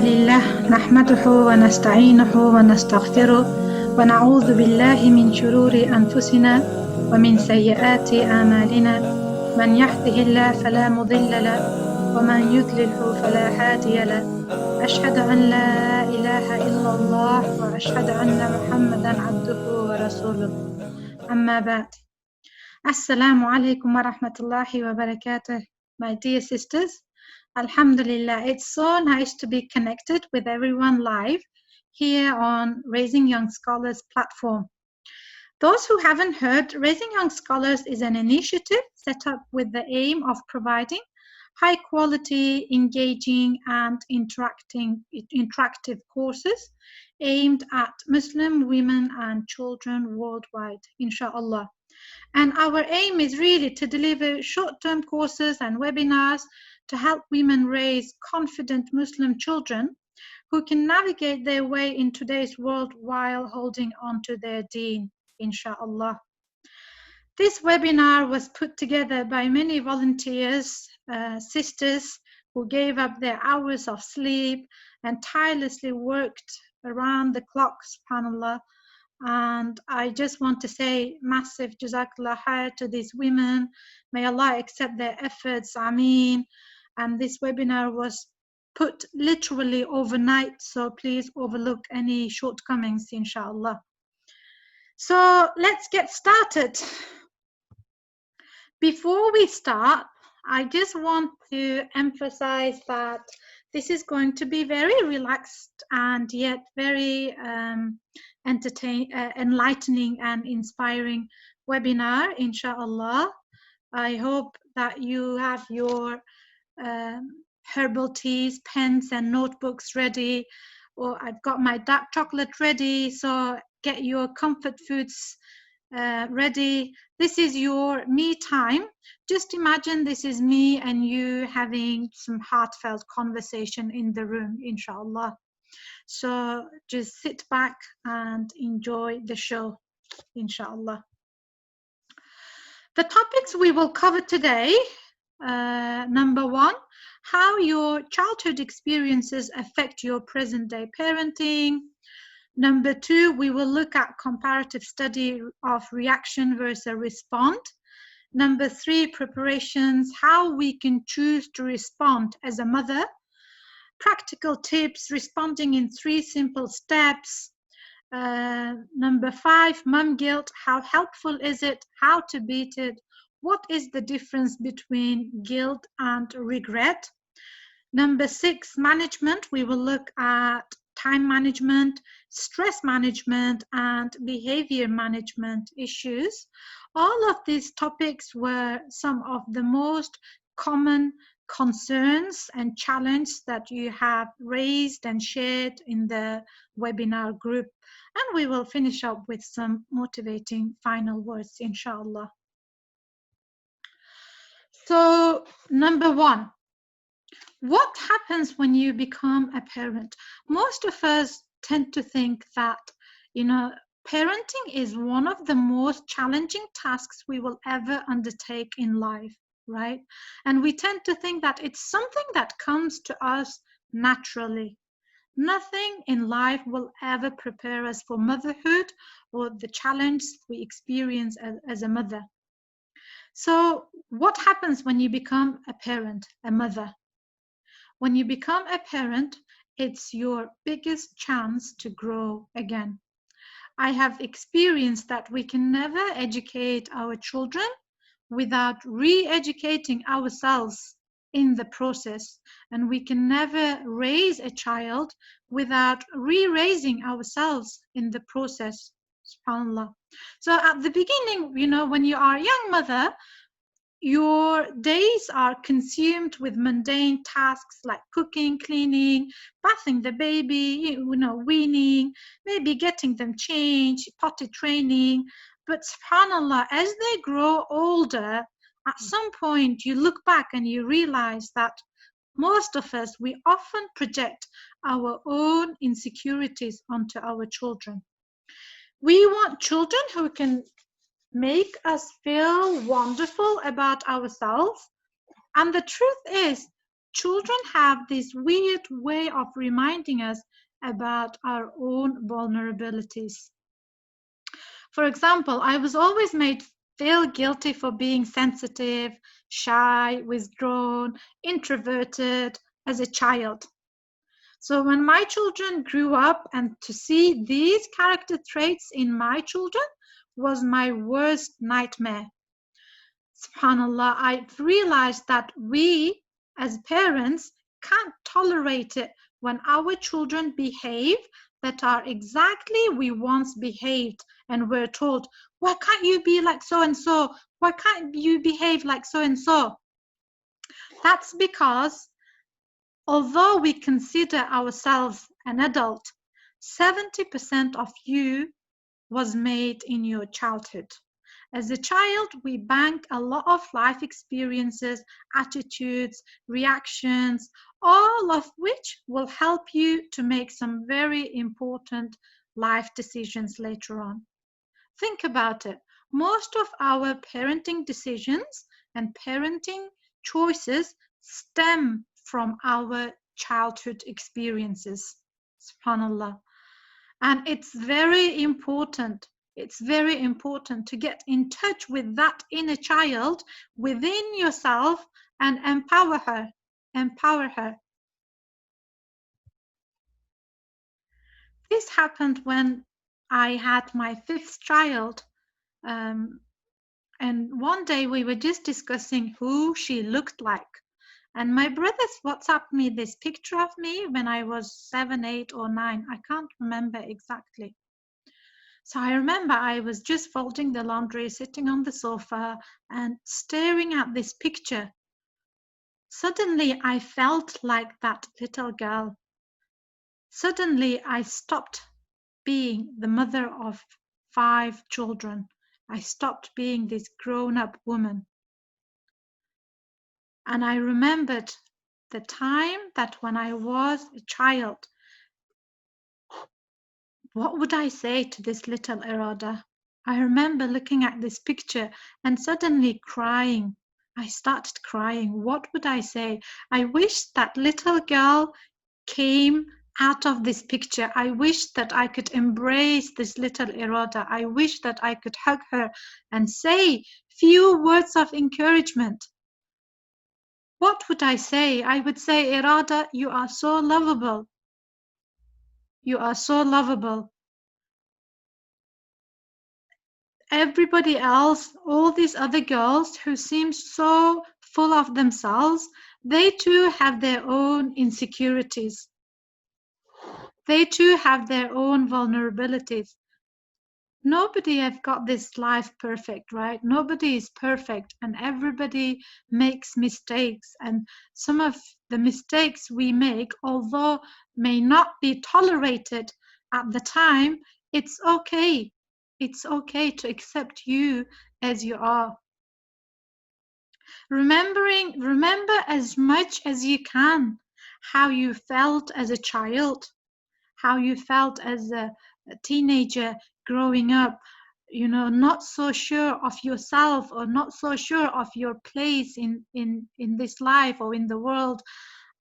لله نحمده ونستعينه ونستغفره ونعوذ بالله من شرور أنفسنا ومن سيئات أعمالنا من يهده الله فلا مضل له ومن يضلله فلا هادي له أشهد أن لا إله إلا الله وأشهد أن محمدا عبده ورسوله أما بعد. Assalamu alaikum wa rahmatullahi wa barakatuh. My dear sisters, Alhamdulillah, it's so nice to be connected with everyone live here on Raising Young Scholars platform. Those who haven't heard, Raising Young Scholars is an initiative set up with the aim of providing high quality, engaging and interactive courses aimed at Muslim women and children worldwide, InshaAllah. And our aim is really to deliver short-term courses and webinars to help women raise confident Muslim children who can navigate their way in today's world while holding on to their deen, inshallah. This webinar was put together by many volunteers, sisters who gave up their hours of sleep and tirelessly worked around the clock, subhanallah. And I just want to say massive jazakallah khair to these women. May Allah accept their efforts, Ameen. And this webinar was put literally overnight, so please overlook any shortcomings, inshallah. So let's get started. Before we start, I just want to emphasize that this is going to be very relaxed and yet very enlightening and inspiring webinar, inshallah. I hope that you have your herbal teas, pens and notebooks ready, or I've got my dark chocolate ready, so get your comfort foods ready. This is your me time. Just imagine this is me and you having some heartfelt conversation in the room, inshallah. So just sit back and enjoy the show, inshallah. The topics we will cover today, number one, how your childhood experiences affect your present day parenting. Number two, we will look at comparative study of reaction versus respond. Number three, preparations, how we can choose to respond as a mother. Practical tips, responding in 3 simple steps. Number 5, mum guilt, how helpful is it, how to beat it, what is the difference between guilt and regret. Number 6, management, we will look at time management, stress management and behavior management issues. All of these topics were some of the most common concerns and challenges that you have raised and shared in the webinar group, and we will finish up with some motivating final words, inshallah. So number 1, what happens when you become a parent? Most of us tend to think that, parenting is one of the most challenging tasks we will ever undertake in life, right? And we tend to think that it's something that comes to us naturally. Nothing in life will ever prepare us for motherhood or the challenge we experience as a mother. So what happens when you become a parent, a mother? When you become a parent, it's your biggest chance to grow again. I have experienced that we can never educate our children without re-educating ourselves in the process, and we can never raise a child without re-raising ourselves in the process, subhanallah. So at the beginning, when you are a young mother, your days are consumed with mundane tasks like cooking, cleaning, bathing the baby, weaning, maybe getting them changed, potty training. But subhanallah, as they grow older, at some point you look back and you realize that most of us, we often project our own insecurities onto our children. We want children who can make us feel wonderful about ourselves. And the truth is, children have this weird way of reminding us about our own vulnerabilities. For example, I was always made feel guilty for being sensitive, shy, withdrawn, introverted as a child. So when my children grew up, and to see these character traits in my children was my worst nightmare. SubhanAllah, I realized that we as parents can't tolerate it when our children behave that are exactly we once behaved, and we're told, why can't you be like so and so? Why can't you behave like so and so? That's because although we consider ourselves an adult, 70% of you was made in your childhood. As a child, we bank a lot of life experiences, attitudes, reactions, all of which will help you to make some very important life decisions later on. Think about it. Most of our parenting decisions and parenting choices stem from our childhood experiences. SubhanAllah. And it's very important. It's very important to get in touch with that inner child within yourself and empower her. Empower her. This happened when I had my fifth child. Um, and one day we were just discussing who she looked like. And my brothers WhatsApped me this picture of me when I was 7, 8, or 9. I can't remember exactly. So I remember I was just folding the laundry, sitting on the sofa and staring at this picture. Suddenly I felt like that little girl. Suddenly I stopped being the mother of 5 children. I stopped being this grown-up woman. And I remembered the time that when I was a child, what would I say to this little Irada? I remember looking at this picture and suddenly crying. I started crying. What would I say? I wish that little girl came out of this picture. I wish that I could embrace this little Irada. I wish that I could hug her and say few words of encouragement. What would I say? I would say, Irada, you are so lovable. You are so lovable. Everybody else, all these other girls who seem so full of themselves, they too have their own insecurities. They too have their own vulnerabilities. Nobody have got this life perfect, right? Nobody is perfect, and everybody makes mistakes. And some of the mistakes we make, although may not be tolerated at the time, it's okay. It's okay to accept you as you are. Remember as much as you can how you felt as a child, how you felt as a teenager growing up, not so sure of yourself or not so sure of your place in this life or in the world,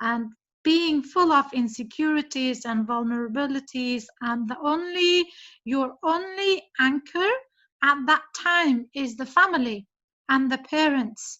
and being full of insecurities and vulnerabilities, and your only anchor at that time is the family and the parents.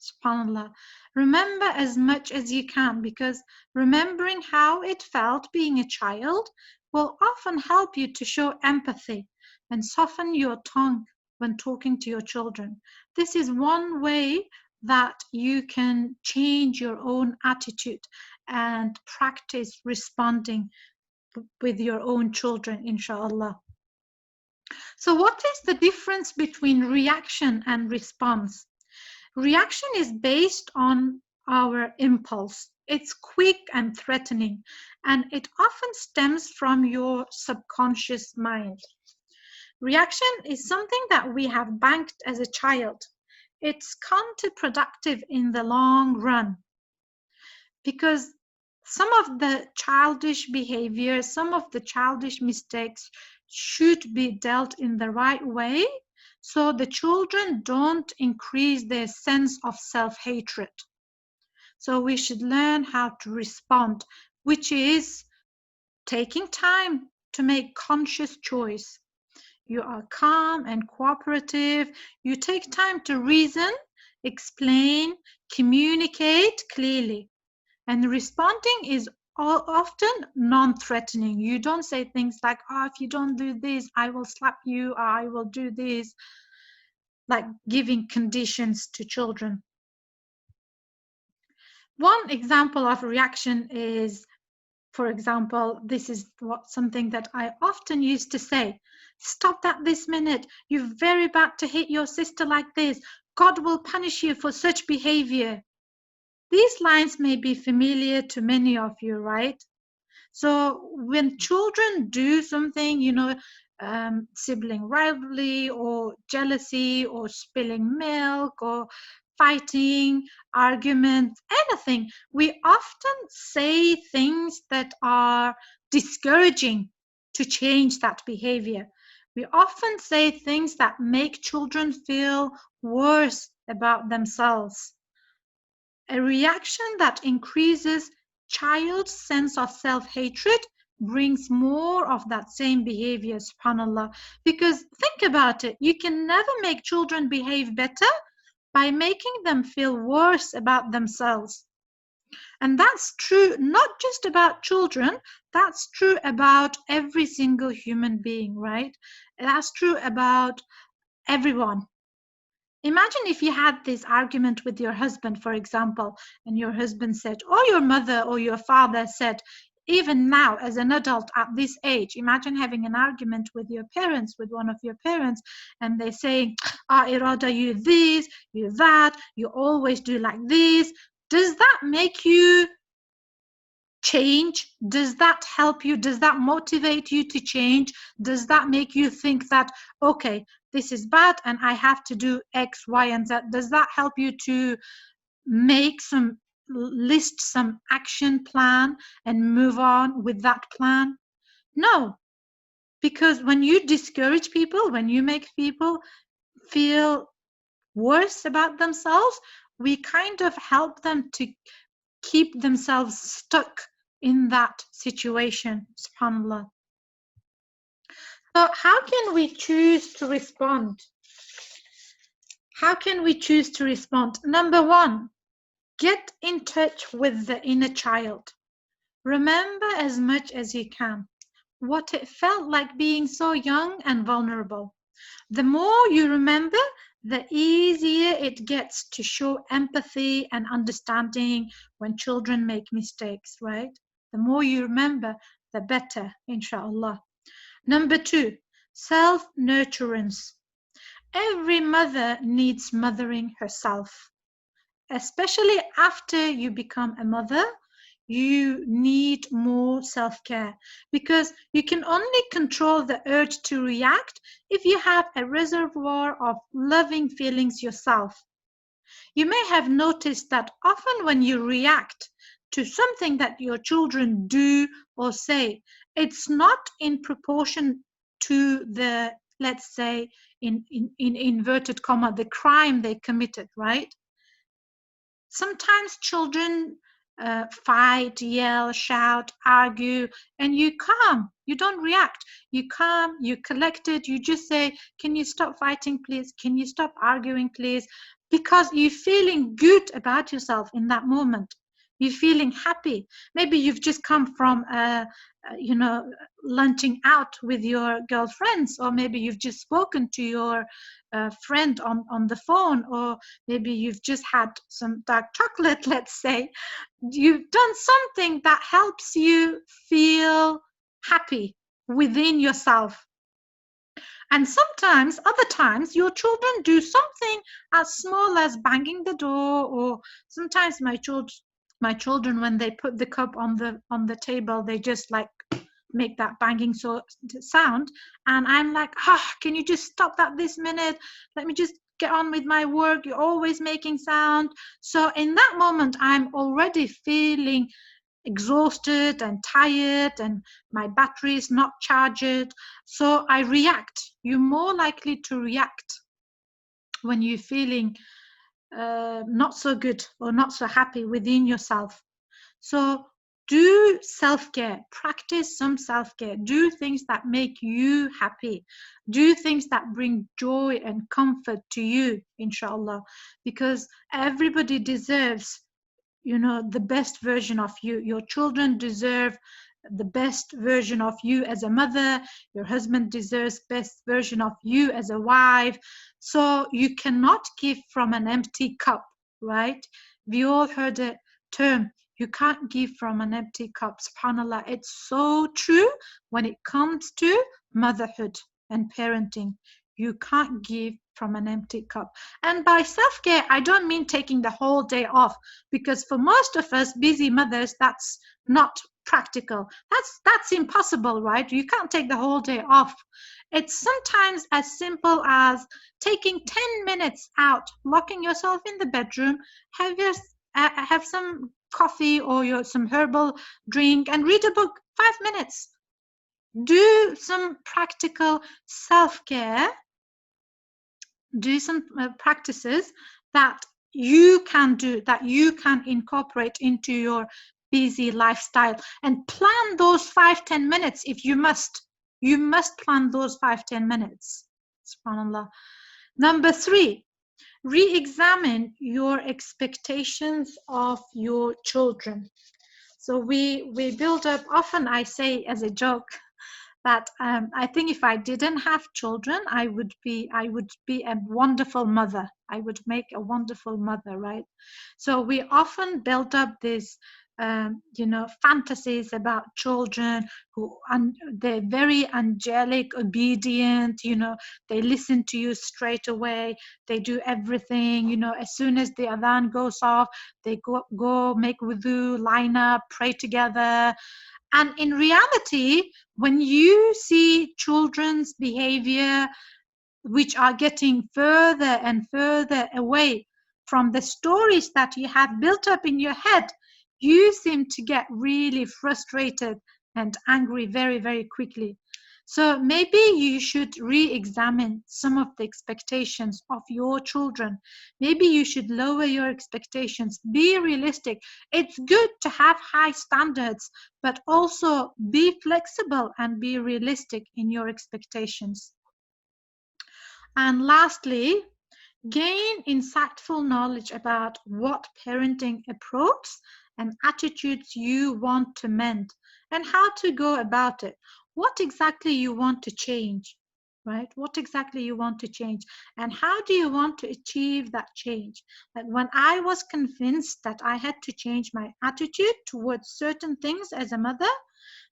SubhanAllah. Remember as much as you can, because remembering how it felt being a child will often help you to show empathy and soften your tongue when talking to your children. This is one way that you can change your own attitude and practice responding with your own children, inshallah. So what is the difference between reaction and response? Reaction is based on our impulse. It's quick and threatening, and it often stems from your subconscious mind. Reaction is something that we have banked as a child. It's counterproductive in the long run, because some of the childish behavior, some of the childish mistakes should be dealt in the right way, so the children don't increase their sense of self-hatred. So we should learn how to respond, which is taking time to make conscious choice. You are calm and cooperative. You take time to reason, explain, communicate clearly. And responding is often non-threatening. You don't say things like, oh, if you don't do this, I will slap you, or I will do this, like giving conditions to children. One example of reaction is, for example, this is something that I often used to say: stop that this minute. You're very bad to hit your sister like this. God will punish you for such behavior. These lines may be familiar to many of you, right? So when children do something, sibling rivalry or jealousy or spilling milk or fighting, arguments, anything, we often say things that are discouraging to change that behavior. We often say things that make children feel worse about themselves. A reaction that increases child's sense of self-hatred brings more of that same behavior, subhanallah. Because think about it, you can never make children behave better by making them feel worse about themselves. And that's true not just about children, that's true about every single human being, right? That's true about everyone. Imagine if you had this argument with your husband, for example, and your husband said, or your mother or your father said, even now as an adult at this age, imagine having an argument with your parents, with one of your parents, and they say, ah, Irada, you this, you that, you always do like this. Does that make you change? Does that help you? Does that motivate you to change? Does that make you think that, okay, this is bad and I have to do X, Y, and Z? Does that help you to list some action plan and move on with that plan? No, because when you discourage people, when you make people feel worse about themselves, we kind of help them to keep themselves stuck in that situation, subhanallah. So how can we choose to respond? How can we choose to respond? Number one, get in touch with the inner child. Remember as much as you can what it felt like being so young and vulnerable. The more you remember, the easier it gets to show empathy and understanding when children make mistakes, right? The more you remember, the better, inshallah. Number two, self-nurturance. Every mother needs mothering herself. Especially after you become a mother, you need more self-care, because you can only control the urge to react if you have a reservoir of loving feelings yourself. You may have noticed that often when you react to something that your children do or say, it's not in proportion to the, let's say, in inverted comma, the crime they committed, right? Sometimes children fight, yell, shout, argue, and you calm. You don't react. You calm, you collected, you just say, can you stop fighting, please? Can you stop arguing, please? Because you're feeling good about yourself in that moment. You're feeling happy. Maybe you've just come from, lunching out with your girlfriends, or maybe you've just spoken to your friend on the phone, or maybe you've just had some dark chocolate, let's say. You've done something that helps you feel happy within yourself. And sometimes, other times, your children do something as small as banging the door, or sometimes my children, when they put the cup on the table, they just like make that banging sound, and I'm like, can you just stop that this minute? Let me just get on with my work. You're always making sound. So in that moment, I'm already feeling exhausted and tired, and my battery is not charged. So I react. You're more likely to react when you're feeling not so good or not so happy within yourself. So do self-care, practice some self-care, do things that make you happy, do things that bring joy and comfort to you, inshallah, because everybody deserves, you know, the best version of you. Your children deserve the best version of you as a mother. Your husband deserves best version of you as a wife. So you cannot give from an empty cup, right? We all heard the term, you can't give from an empty cup. Subhanallah, it's so true when it comes to motherhood and parenting. You can't give from an empty cup. And by self-care, I don't mean taking the whole day off, because for most of us busy mothers, that's not practical. That's impossible, right? You can't take the whole day off. It's sometimes as simple as taking 10 minutes out, locking yourself in the bedroom, have some coffee or some herbal drink and read a book. 5 minutes. Do some practical self-care. Do some practices that you can do, that you can incorporate into your busy lifestyle, and plan those 5-10 minutes. If you must plan those 5-10 minutes. Subhanallah. Number 3, re-examine your expectations of your children. So we build up, often I say as a joke, that I think if I didn't have children, I would be a wonderful mother. I would make a wonderful mother, right? So we often build up these, fantasies about children they're very angelic, obedient. They listen to you straight away. They do everything. As soon as the adhan goes off, they go make wudu, line up, pray together. And in reality, when you see children's behavior, which are getting further and further away from the stories that you have built up in your head, you seem to get really frustrated and angry very, very quickly. So maybe you should re-examine some of the expectations of your children. Maybe you should lower your expectations. Be realistic. It's good to have high standards, but also be flexible and be realistic in your expectations. And lastly, gain insightful knowledge about what parenting approach and attitudes you want to mend and how to go about it. What exactly you want to change, right? What exactly you want to change, and how do you want to achieve that change? That when I was convinced that I had to change my attitude towards certain things as a mother,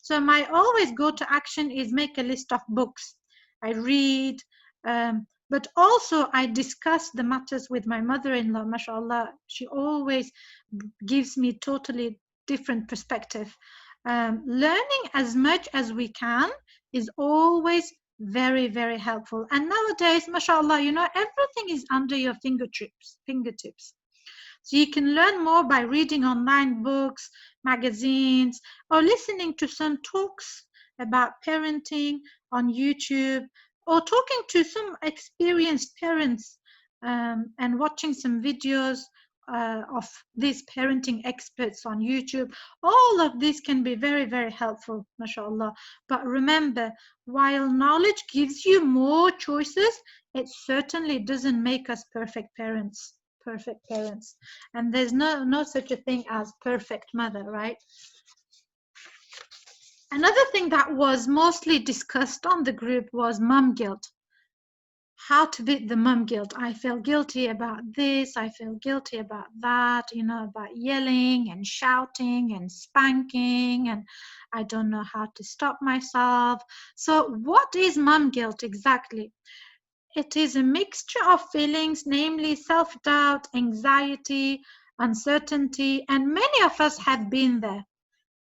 so my always go-to action is make a list of books. I read, but also I discuss the matters with my mother-in-law. MashaAllah, she always gives me totally different perspective. Learning as much as we can is always very, very helpful. And nowadays, MashaAllah, everything is under your fingertips. So you can learn more by reading online books, magazines, or listening to some talks about parenting on YouTube, or talking to some experienced parents, and watching some videos of these parenting experts on YouTube. All of this can be very, very helpful, mashallah. But remember, while knowledge gives you more choices, it certainly doesn't make us perfect parents. And there's no such a thing as perfect mother, right? Another thing that was mostly discussed on the group was mom guilt. How to beat the mom guilt. I feel guilty about this, I feel guilty about that, about yelling and shouting and spanking, and I don't know how to stop myself. So what is mom guilt exactly? It is a mixture of feelings, namely self-doubt, anxiety, uncertainty, and many of us have been there.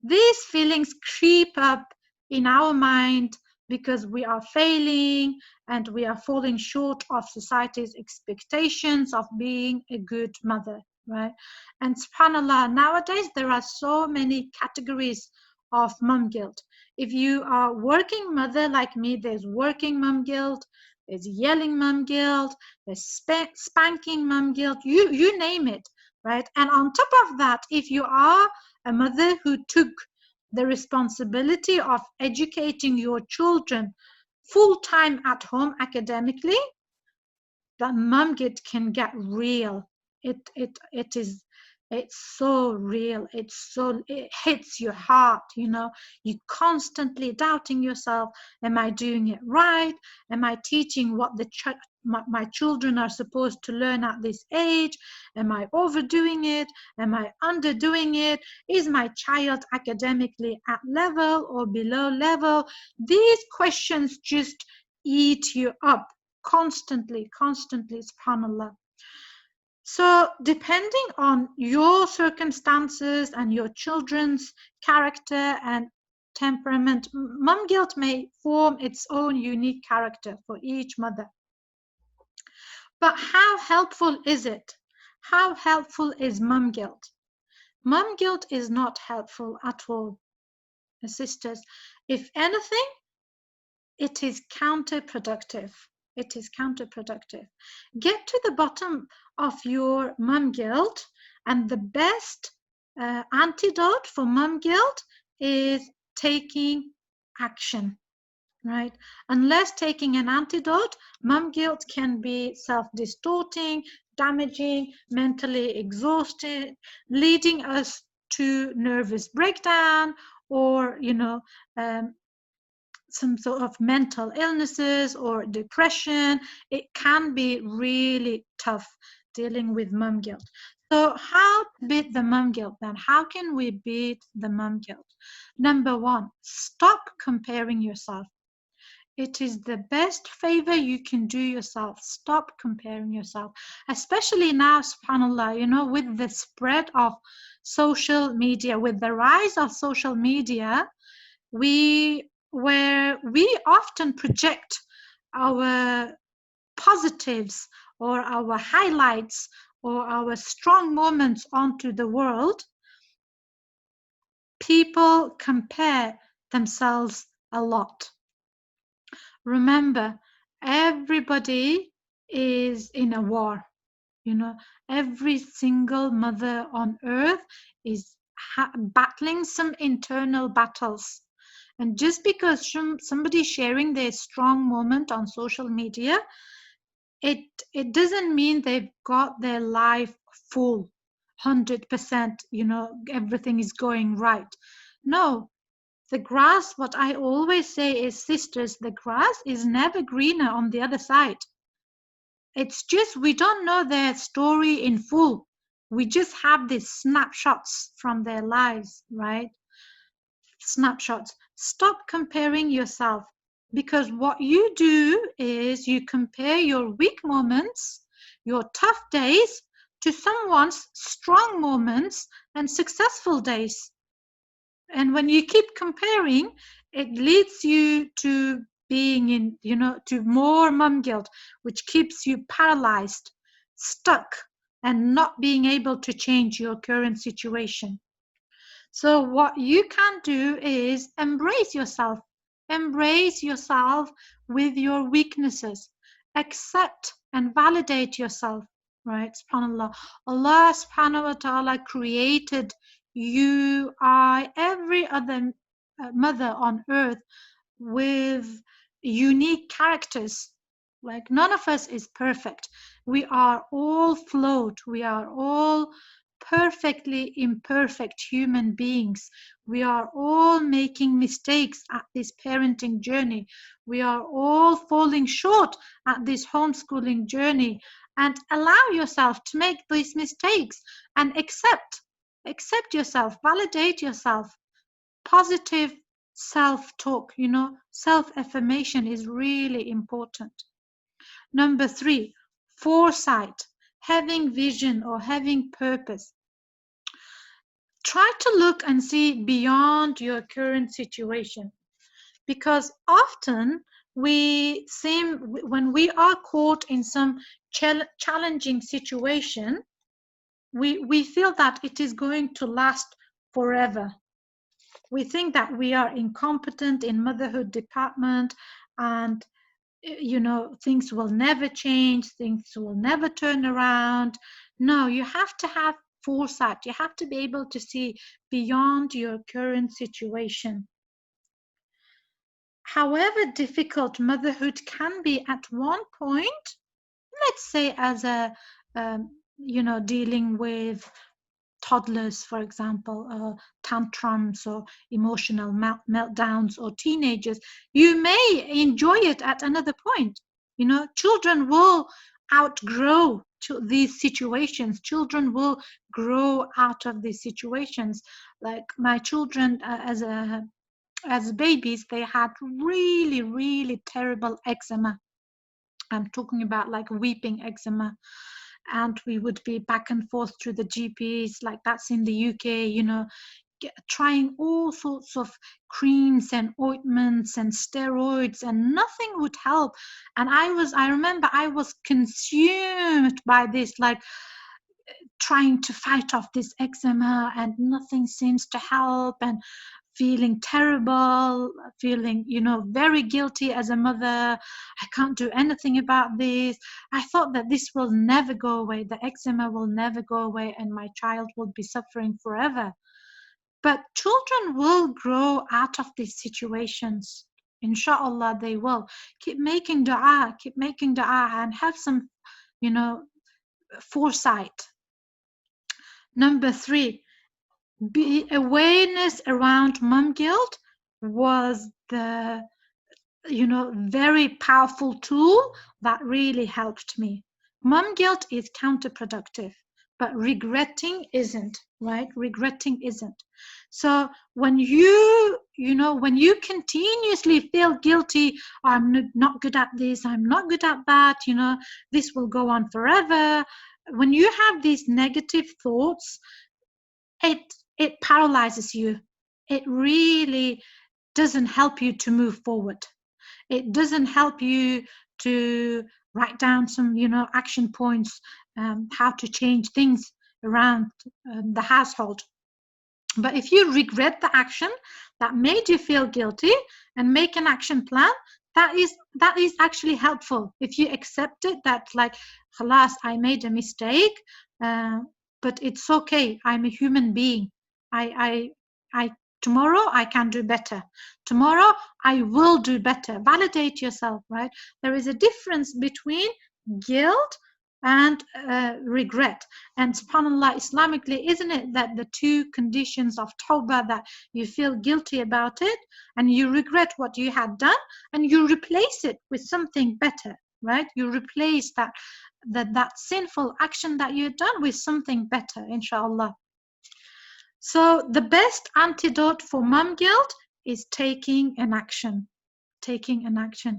These feelings creep up in our mind because we are failing and we are falling short of society's expectations of being a good mother, right? And subhanAllah, nowadays there are so many categories of mom guilt. If you are working mother like me, there's working mom guilt, there's yelling mum guilt, there's spanking mum guilt, you name it, right? And on top of that, if you are a mother who took the responsibility of educating your children full time at home academically, that mum guilt can get real. It is, it's so real. It hits your heart, you know. You constantly doubting yourself. Am I doing it right? Am I teaching what my children are supposed to learn at this age? Am I overdoing it? Am I underdoing it? Is my child academically at level or below level? These questions just eat you up constantly, subhanallah. So depending on your circumstances and your children's character and temperament, mum guilt may form its own unique character for each mother. But how helpful is it? How helpful is mum guilt? Mum guilt is not helpful at all, sisters. If anything, it is counterproductive. It is counterproductive. Get to the bottom of your mum guilt, and the best antidote for mum guilt is taking action, right? Unless taking an antidote, mum guilt can be self-distorting, damaging, mentally exhausted, leading us to nervous breakdown or, some sort of mental illnesses or depression. It can be really tough dealing with mum guilt. So how to beat the mum guilt then? How can we beat the mum guilt? Number one, stop comparing yourself. It is the best favor you can do yourself. Stop comparing yourself, especially now, subhanallah, with the spread of social media, with the rise of social media, where we often project our positives or our highlights or our strong moments onto the world. People compare themselves a lot. Remember, everybody is in a war. Every single mother on earth is battling some internal battles. And just because somebody's sharing their strong moment on social media, it doesn't mean they've got their life full, 100%, everything is going right. No, the grass, what I always say is, sisters, the grass is never greener on the other side. It's just we don't know their story in full. We just have these snapshots from their lives, right? Snapshots. Stop comparing yourself, because what you do is you compare your weak moments, your tough days, to someone's strong moments and successful days. And when you keep comparing, it leads you to being in, to more mum guilt, which keeps you paralyzed, stuck, and not being able to change your current situation. So what you can do is embrace yourself. Embrace yourself with your weaknesses. Accept and validate yourself, right? SubhanAllah. Allah subhanahu wa ta'ala created you, I, every other mother on earth with unique characters. Like none of us is perfect. We are all flawed. We are all perfectly imperfect human beings. We are all making mistakes at this parenting journey. We are all falling short at this homeschooling journey. And allow yourself to make these mistakes and accept yourself, validate yourself. Positive self-talk, self-affirmation is really important. Number 3, foresight, having vision or having purpose. Try to look and see beyond your current situation, because often when we are caught in some challenging situation, we feel that it is going to last forever. We think that we are incompetent in motherhood department, and you know, things will never change, things will never turn around. No, you have to have foresight. You have to be able to see beyond your current situation. However difficult motherhood can be at one point, let's say as a, you know, dealing with toddlers, for example, tantrums or emotional meltdowns, or teenagers, you may enjoy it at another point. You know, children will outgrow to these situations. Children will grow out of these situations. Like my children, as babies, they had really, really terrible eczema. I'm talking about like weeping eczema, and we would be back and forth to the GPs, like that's in the UK, you know, trying all sorts of creams and ointments and steroids, and nothing would help. And I remember I was consumed by this, like trying to fight off this eczema, and nothing seems to help, and feeling terrible, feeling, you know, very guilty as a mother. I can't do anything about this. I thought that this will never go away. The eczema will never go away, and my child will be suffering forever. But children will grow out of these situations. InshaAllah, they will. Keep making dua, and have some, you know, foresight. Number 3, be awareness around mom guilt was the, you know, very powerful tool that really helped me. Mom guilt is counterproductive, but regretting isn't, right? Regretting isn't. So when you know, when you continuously feel guilty, I'm not good at this, I'm not good at that, you know, this will go on forever. When you have these negative thoughts, it paralyzes you. It really doesn't help you to move forward. It doesn't help you to write down some, you know, action points, how to change things around the household. But if you regret the action that made you feel guilty and make an action plan, that is actually helpful. If you accept it, that like, khalas, I made a mistake, but it's okay. I'm a human being. I tomorrow I can do better. Tomorrow I will do better. Validate yourself, right? There is a difference between guilt and regret. And subhanallah, Islamically, isn't it that the two conditions of tawbah, that you feel guilty about it and you regret what you had done, and you replace it with something better, right? You replace that sinful action that you've done with something better, inshallah. So the best antidote for mum guilt is taking an action. Taking an action.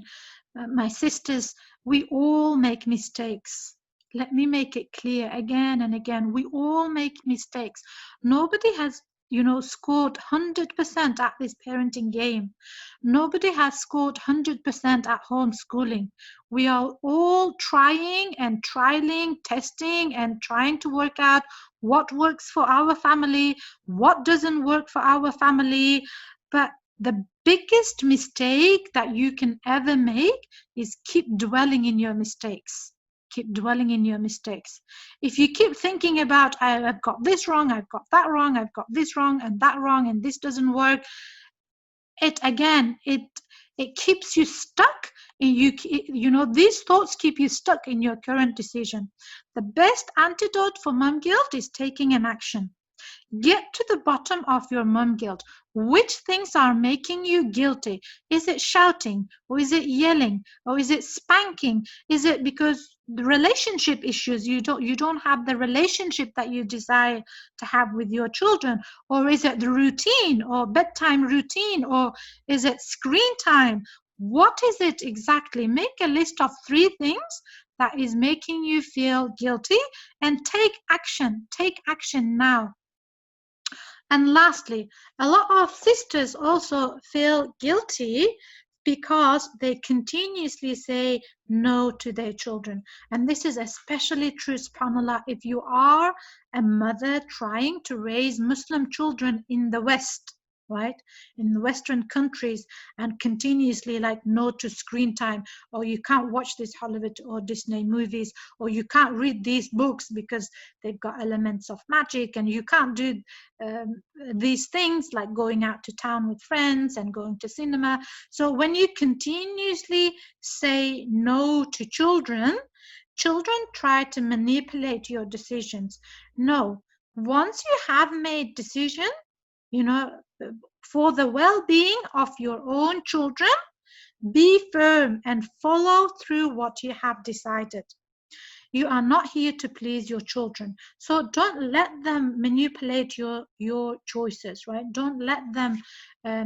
My sisters, we all make mistakes. Let me make it clear again and again. We all make mistakes. Nobody has, you know, scored 100% at this parenting game. Nobody has scored 100% at homeschooling. We are all trying and trialing, testing and trying to work out what works for our family, what doesn't work for our family. But the biggest mistake that you can ever make is keep dwelling in your mistakes. Keep dwelling in your mistakes. If you keep thinking about, I've got this wrong, I've got that wrong, I've got this wrong and that wrong, and this doesn't work, it keeps you stuck. You know, these thoughts keep you stuck in your current decision. The best antidote for mum guilt is taking an action. Get to the bottom of your mum guilt. Which things are making you guilty? Is it shouting, or is it yelling, or is it spanking? Is it because the relationship issues, you don't have the relationship that you desire to have with your children? Or is it the routine, or bedtime routine, or is it screen time? What is it exactly? Make a list of 3 things that is making you feel guilty, and take action. Take action now. And lastly, a lot of sisters also feel guilty because they continuously say no to their children. And this is especially true, subhanAllah, if you are a mother trying to raise Muslim children in the West. right? In the Western countries, and continuously like no to screen time, or you can't watch this Hollywood or Disney movies, or you can't read these books because they've got elements of magic, and you can't do um, these things like going out to town with friends and going to cinema. So when you continuously say no to children, children try to manipulate your decisions. No, once you have made decision, you know, for the well-being of your own children, be firm and follow through what you have decided. You are not here to please your children, so don't let them manipulate your choices, right? Don't let them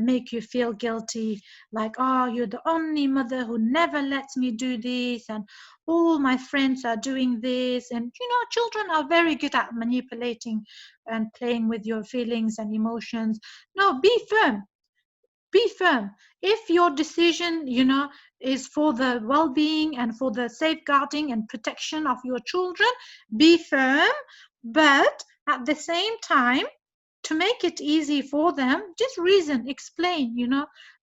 make you feel guilty, like, oh, you're the only mother who never lets me do this, and all my friends are doing this. And children are very good at manipulating and playing with your feelings and emotions. No, be firm. Be firm. If your decision is for the well-being and for the safeguarding and protection of your children, be firm. But at the same time, to make it easy for them, just reason, explain,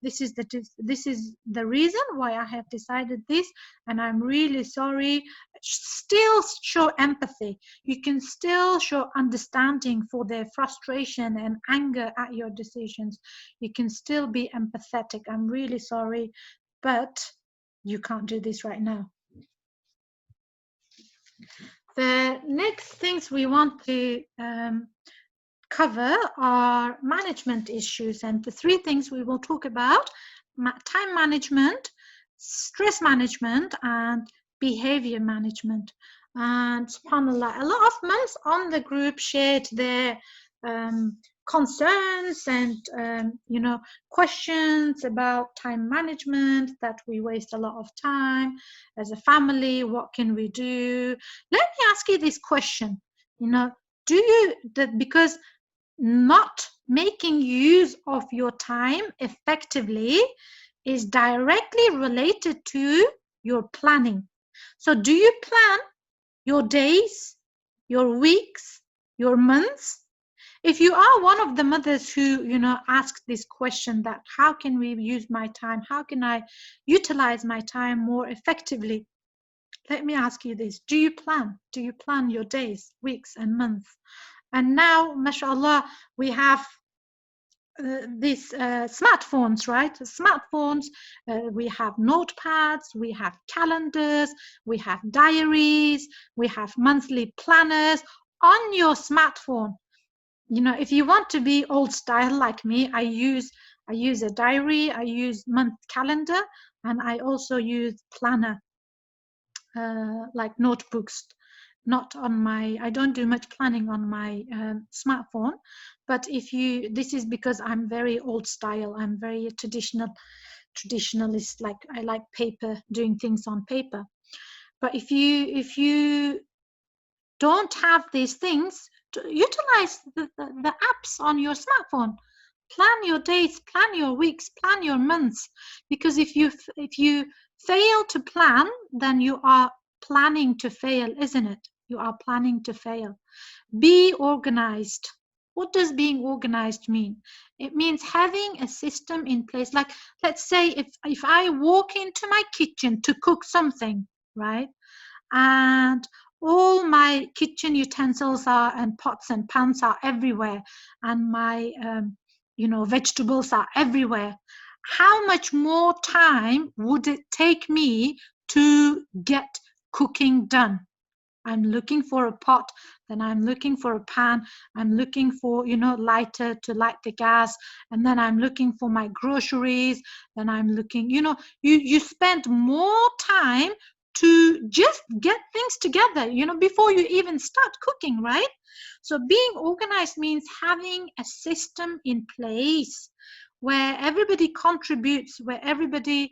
this is the reason why I have decided this, and I'm really sorry. Still show empathy. You can still show understanding for their frustration and anger at your decisions. You can still be empathetic. I'm really sorry, but you can't do this right now. The next things we want to cover are management issues, and the three things we will talk about: time management, stress management, and behavior management. And subhanallah, a lot of mums on the group shared their concerns and questions about time management, that we waste a lot of time as a family. What can we do? Let me ask you this question. Do you, because not making use of your time effectively is directly related to your planning. So do you plan your days, your weeks, your months? If you are one of the mothers who ask this question, that how can we use my time, how can I utilize my time more effectively, let me ask you this: do you plan your days, weeks, and months? And now, mashallah, we have these smartphones, right? Smartphones, we have notepads, we have calendars, we have diaries, we have monthly planners on your smartphone. If you want to be old style like me, I use a diary, I use month calendar, and I also use planner, like notebooks. Not on my, I don't do much planning on my smartphone. But this is because I'm very old style. I'm very traditionalist. Like, I like paper, doing things on paper. But if you don't have these things, utilize the apps on your smartphone. Plan your days, plan your weeks, plan your months. Because if you fail to plan, then you are planning to fail, isn't it? You are planning to fail. Be organized. What does being organized mean? It means having a system in place. Like, let's say if I walk into my kitchen to cook something, right? And all my kitchen utensils and pots and pans are everywhere, and my vegetables are everywhere. How much more time would it take me to get cooking done? I'm looking for a pot, then I'm looking for a pan, I'm looking for, lighter to light the gas, and then I'm looking for my groceries, then I'm looking, you spend more time to just get things together, before you even start cooking, right? So being organized means having a system in place where everybody contributes, where everybody,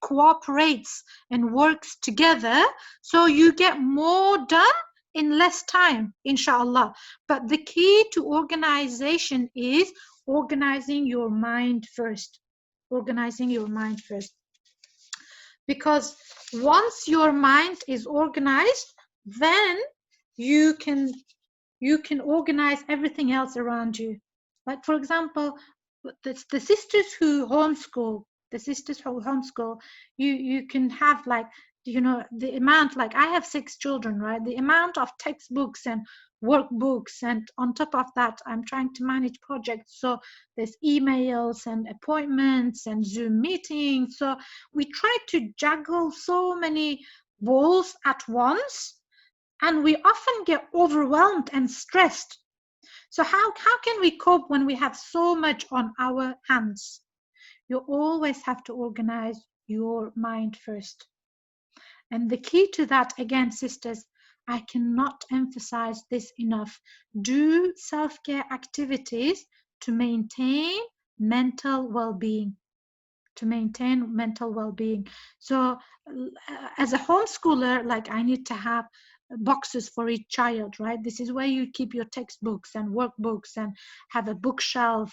cooperates and works together, so you get more done in less time, inshallah. But the key to organization is organizing your mind first. Organizing your mind first. Because once your mind is organized, then you can organize everything else around you. Like, for example, the sisters who homeschool, you can have, like, the amount, like I have 6 children, right? The amount of textbooks and workbooks, and on top of that, I'm trying to manage projects. So there's emails and appointments and Zoom meetings. So we try to juggle so many balls at once, and we often get overwhelmed and stressed. So how can we cope when we have so much on our hands? You always have to organize your mind first. And the key to that, again, sisters, I cannot emphasize this enough. Do self-care activities to maintain mental well-being. To maintain mental well-being. So as a homeschooler, like, I need to have boxes for each child, right? This is where you keep your textbooks and workbooks, and have a bookshelf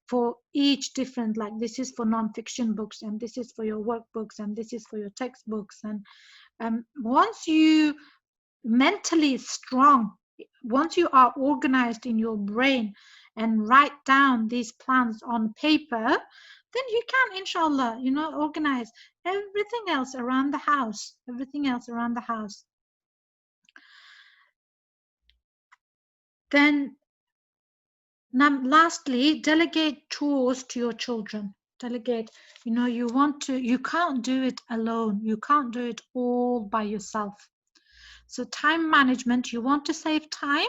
for each different, like, this is for non-fiction books, and this is for your workbooks, and this is for your textbooks. And once you mentally strong, once you are organized in your brain and write down these plans on paper, then you can, inshallah, organize everything else around the house, Then, lastly, delegate chores to your children. Delegate. You can't do it alone. You can't do it all by yourself. So time management, you want to save time,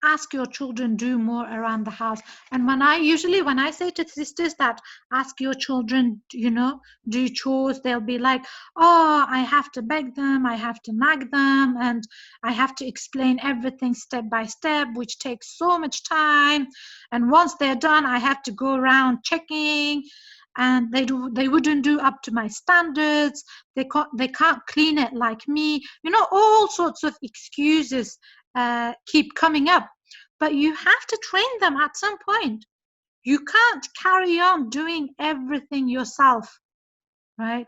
ask your children do more around the house. And when I say to sisters that ask your children, do chores, they'll be like, oh, I have to beg them, I have to nag them, and I have to explain everything step by step, which takes so much time. And once they're done, I have to go around checking, and they wouldn't do up to my standards. They can't clean it like me. All sorts of excuses keep coming up. But you have to train them at some point. You can't carry on doing everything yourself, right?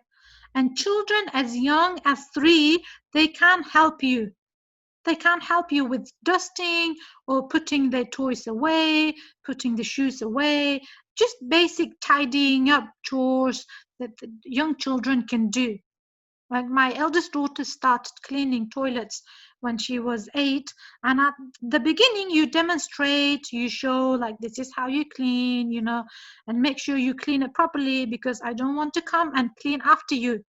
And children as young as 3, they can't help you. They can't help you with dusting or putting their toys away, putting the shoes away, just basic tidying up chores that the young children can do. Like, my eldest daughter started cleaning toilets when she was 8, and at the beginning you demonstrate, you show, like, this is how you clean, and make sure you clean it properly, because I don't want to come and clean after you.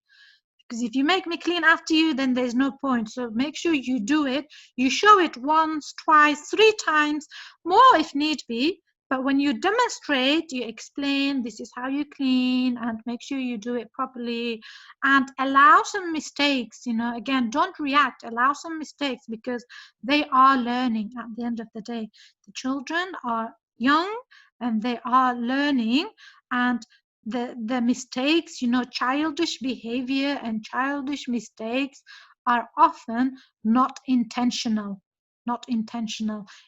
Because if you make me clean after you, then there's no point. So make sure you do it. You show it once, twice, 3 times, more if need be. But when you demonstrate, you explain, this is how you clean, and make sure you do it properly, and allow some mistakes. Again, don't react, allow some mistakes, because they are learning at the end of the day. The children are young and they are learning, and the mistakes, childish behavior and childish mistakes are often not intentional.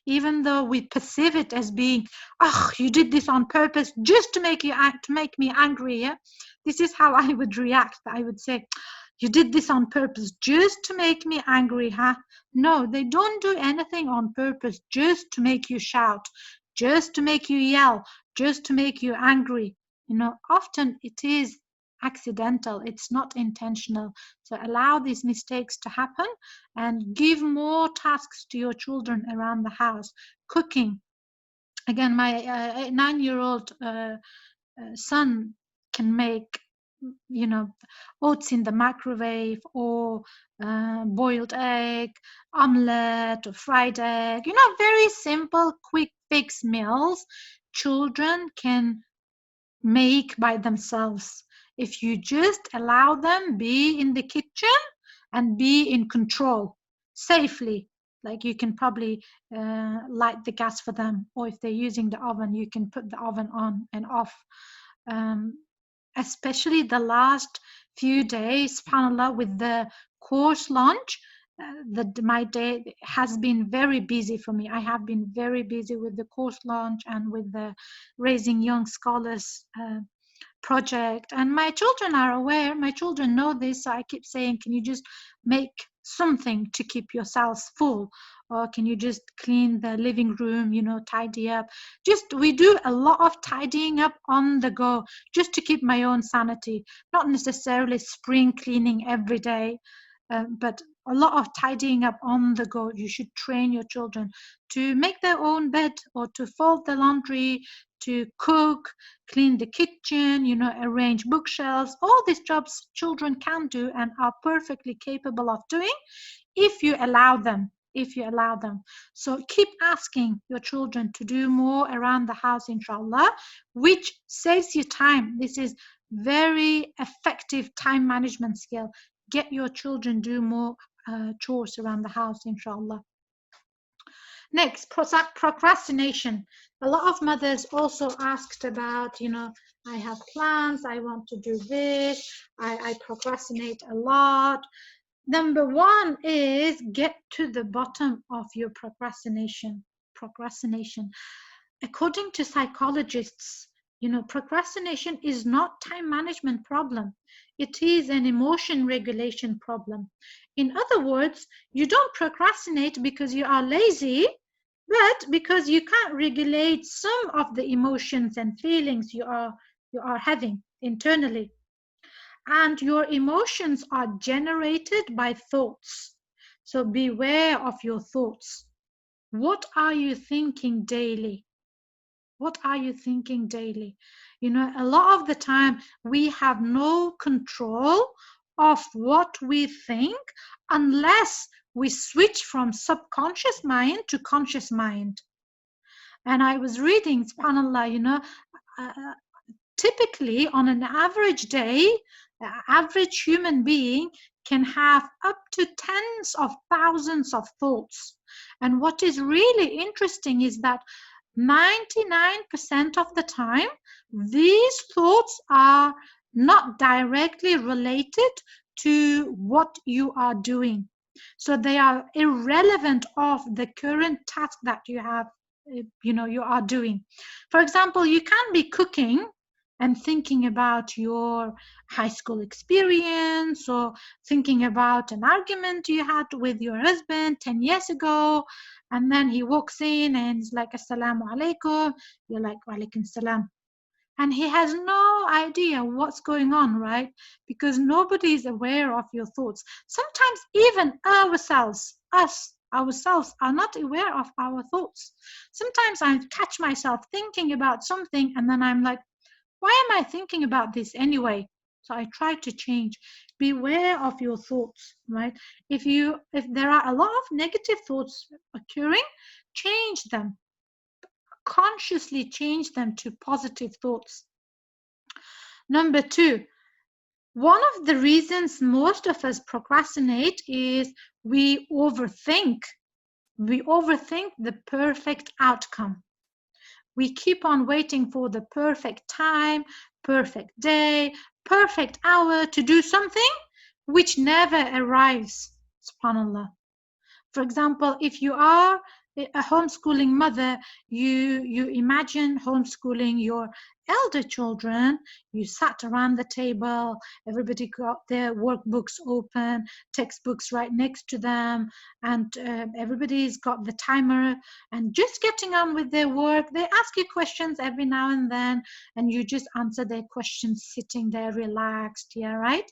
Even though we perceive it as being, oh, you did this on purpose just to make me angry. Yeah, this is how I would react. I would say, you did this on purpose just to make me angry, huh? No, they don't do anything on purpose just to make you shout, just to make you yell, just to make you angry. Often it is accidental, it's not intentional. So allow these mistakes to happen, and give more tasks to your children around the house. Cooking. Again, my 9-year-old son can make, oats in the microwave, or boiled egg, omelette, or fried egg. Very simple, quick fix meals children can make by themselves, if you just allow them be in the kitchen and be in control safely. Like, you can probably light the gas for them, or if they're using the oven, you can put the oven on and off. Especially the last few days, subhanallah, with the course launch, my day has been very busy for me. I have been very busy with the course launch and with the Raising Young Scholars project. And my children are aware. My children know this. So I keep saying, can you just make something to keep yourselves full. Or can you just clean the living room, tidy up? We do a lot of tidying up on the go just to keep my own sanity, not necessarily spring cleaning every day, but a lot of tidying up on the go. You should train your children to make their own bed or to fold the laundry, to cook, clean the kitchen, arrange bookshelves. All these jobs children can do and are perfectly capable of doing if you allow them. So keep asking your children to do more around the house, inshallah, which saves you time. This is very effective time management skill. Get your children do more chores around the house, inshallah. Next, procrastination. A lot of mothers also asked about, I have plans, I want to do this, I procrastinate a lot. Number one is get to the bottom of your procrastination. According to psychologists, procrastination is not time management problem. It is an emotion regulation problem. In other words, you don't procrastinate because you are lazy, but because you can't regulate some of the emotions and feelings you are having internally. And your emotions are generated by thoughts. So beware of your thoughts. What are you thinking daily? What are you thinking daily? A lot of the time we have no control of what we think unless we switch from subconscious mind to conscious mind. And I was reading, subhanAllah, typically on an average day, the average human being can have up to tens of thousands of thoughts. And what is really interesting is that 99% of the time, these thoughts are not directly related to what you are doing. So they are irrelevant of the current task that you have, you are doing. For example, you can be cooking and thinking about your high school experience or thinking about an argument you had with your husband 10 years ago, and then he walks in and he's like, Assalamu alaikum. You're like, Wa alaikum salam. And he has no idea what's going on, right? Because nobody is aware of your thoughts. Sometimes even ourselves are not aware of our thoughts. Sometimes I catch myself thinking about something and then I'm like, why am I thinking about this anyway? So I try to change. Beware of your thoughts, right? If there are a lot of negative thoughts occurring, change them. Consciously change them to positive thoughts. Number two, one of the reasons most of us procrastinate is we overthink. We overthink the perfect outcome. We keep on waiting for the perfect time, perfect day, perfect hour to do something which never arrives, subhanAllah. For example, if you are a homeschooling mother, you imagine homeschooling your elder children. You sat around the table, everybody got their workbooks open, textbooks right next to them, and everybody's got the timer and just getting on with their work. They ask you questions every now and then, and you just answer their questions sitting there relaxed, yeah, right?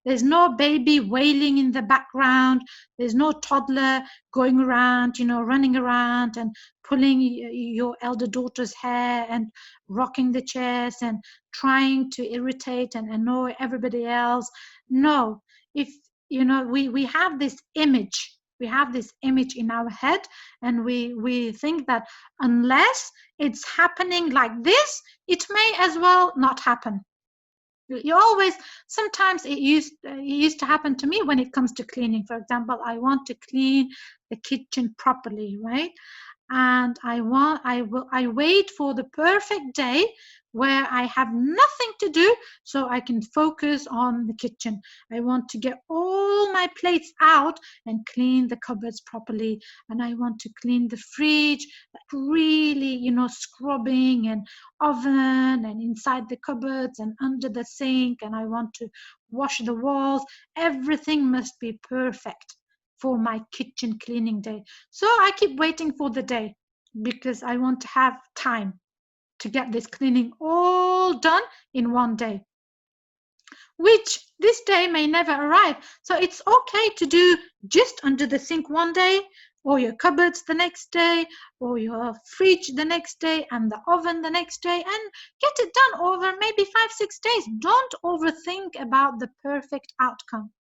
There's no baby wailing in the background. There's no toddler going around, running around and pulling your elder daughter's hair and rocking the chairs and trying to irritate and annoy everybody else. No, if we have this image. We have this image in our head, and we think that unless it's happening like this, it may as well not happen. You always, sometimes it used to happen to me when it comes to cleaning. For example, I want to clean the kitchen properly, right? And I wait for the perfect day where I have nothing to do so I can focus on the kitchen. I want to get all my plates out and clean the cupboards properly, and I want to clean the fridge, like really, scrubbing and oven and inside the cupboards and under the sink, and I want to wash the walls. Everything must be perfect. for my kitchen cleaning day. So I keep waiting for the day because I want to have time to get this cleaning all done in one day, which this day may never arrive. So it's okay to do just under the sink one day, or your cupboards the next day, or your fridge the next day, and the oven the next day, and get it done over maybe 5-6 days. Don't overthink about the perfect outcome.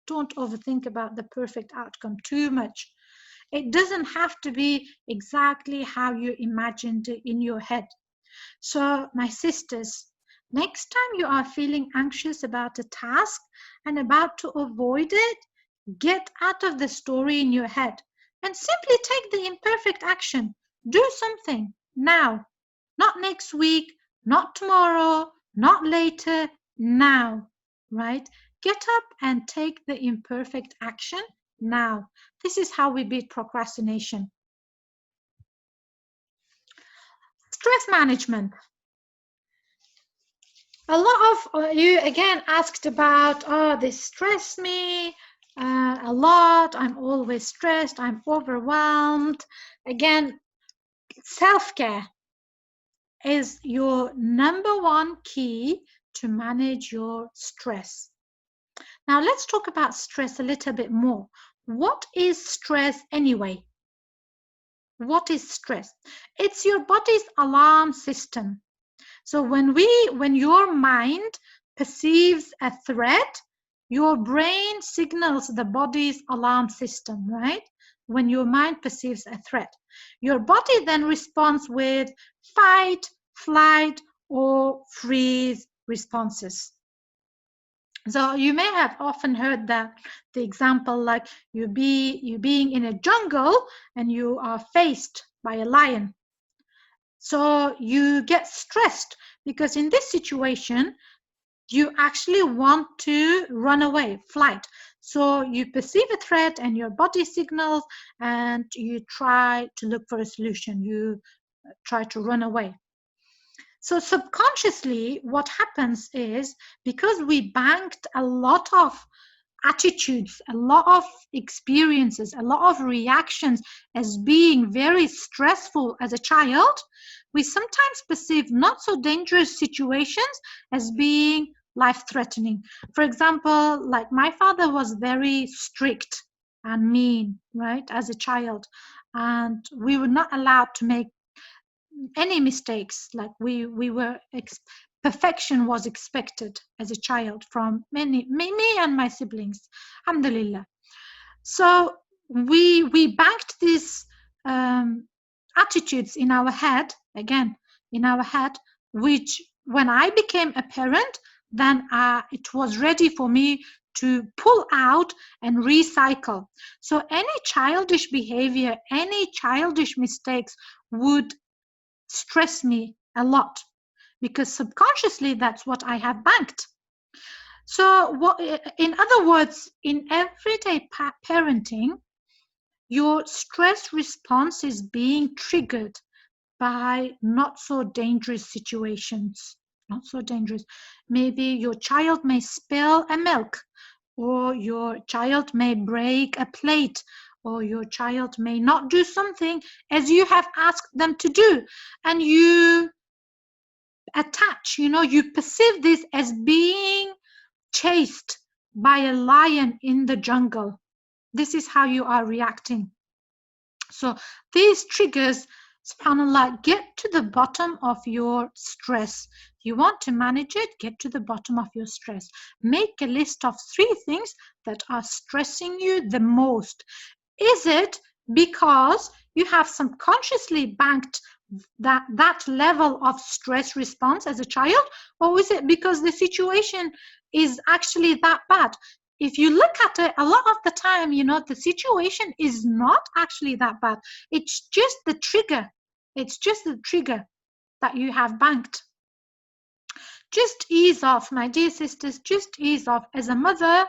Don't overthink about the perfect outcome too much. It doesn't have to be exactly how you imagined it in your head. So, my sisters, next time you are feeling anxious about a task and about to avoid it, get out of the story in your head and simply take the imperfect action. Do something now, not next week, not tomorrow, not later, now, right? Get up and take the imperfect action now. This is how we beat procrastination. Stress management. A lot of you again asked about, oh, this stressed me a lot. I'm always stressed. I'm overwhelmed. Again, self-care is your number one key to manage your stress. Now, let's talk about stress a little bit more. What is stress anyway? What is stress? It's your body's alarm system. So when your mind perceives a threat, your brain signals the body's alarm system, right? When your mind perceives a threat, your body then responds with fight, flight, or freeze responses. So you may have often heard the example like you being in a jungle and you are faced by a lion. So you get stressed because in this situation, you actually want to run away, flight. So you perceive a threat and your body signals and you try to look for a solution. You try to run away. So subconsciously, what happens is because we banked a lot of attitudes, a lot of experiences, a lot of reactions as being very stressful as a child, we sometimes perceive not so dangerous situations as being life-threatening. For example, like my father was very strict and mean, right, as a child, and we were not allowed to make any mistakes. Like we were perfection was expected as a child from me and my siblings, alhamdulillah. So we banked these attitudes in our head, again in our head, which when I became a parent, then it was ready for me to pull out and recycle. So any childish behavior, any childish mistakes would stress me a lot because subconsciously that's what I have banked. So in other words, in everyday parenting, your stress response is being triggered by not so dangerous situations. Not so dangerous. Maybe your child may spill a milk, or your child may break a plate, or your child may not do something as you have asked them to do, and you attach, you perceive this as being chased by a lion in the jungle. This is how you are reacting. So these triggers, subhanallah, get to the bottom of your stress. If you want to manage it, get to the bottom of your stress. Make a list of 3 things that are stressing you the most. Is it because you have subconsciously banked that level of stress response as a child, or is it because the situation is actually that bad? If you look at it, a lot of the time, the situation is not actually that bad. It's just the trigger. It's just the trigger that you have banked. Just ease off, my dear sisters, just ease off. As a mother,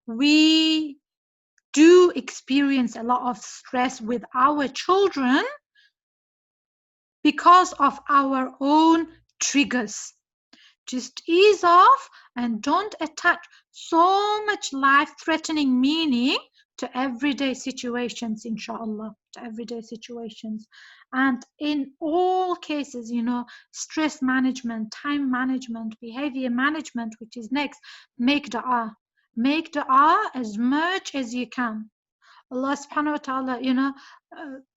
we do experience a lot of stress with our children because of our own triggers. Just ease off and don't attach so much life-threatening meaning to everyday situations, inshallah, to everyday situations. And in all cases, stress management, time management, behavior management, which is next, make dua. Make dua as much as you can. Allah subhanahu wa ta'ala,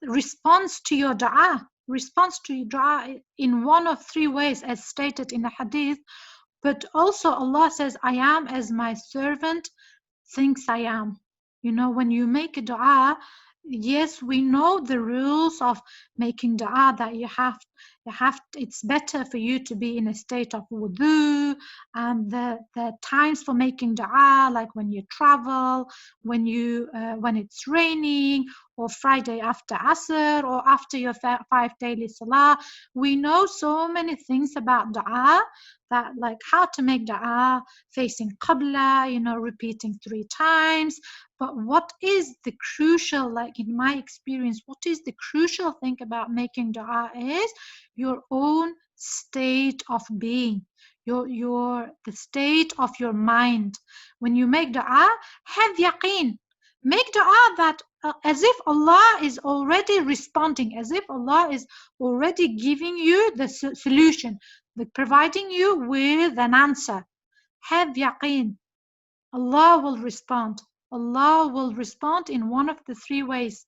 responds to your dua, responds to your dua in one of three ways, as stated in the hadith. But also Allah says, I am as my servant thinks I am. When you make a dua, yes, we know the rules of making dua, that it's better for you to be in a state of wudu, and the times for making dua, like when you travel, when it's raining, or Friday after Asr, or after your 5 daily salah. We know so many things about dua, that like how to make dua facing Qibla, repeating 3 times. But what is the crucial, like in my experience, what is the crucial thing about making dua is your own state of being, the state of your mind. When you make dua, have yaqeen. Make dua that as if Allah is already responding, as if Allah is already giving you the solution, providing you with an answer. Have yaqeen. Allah will respond. Allah will respond in one of the three ways.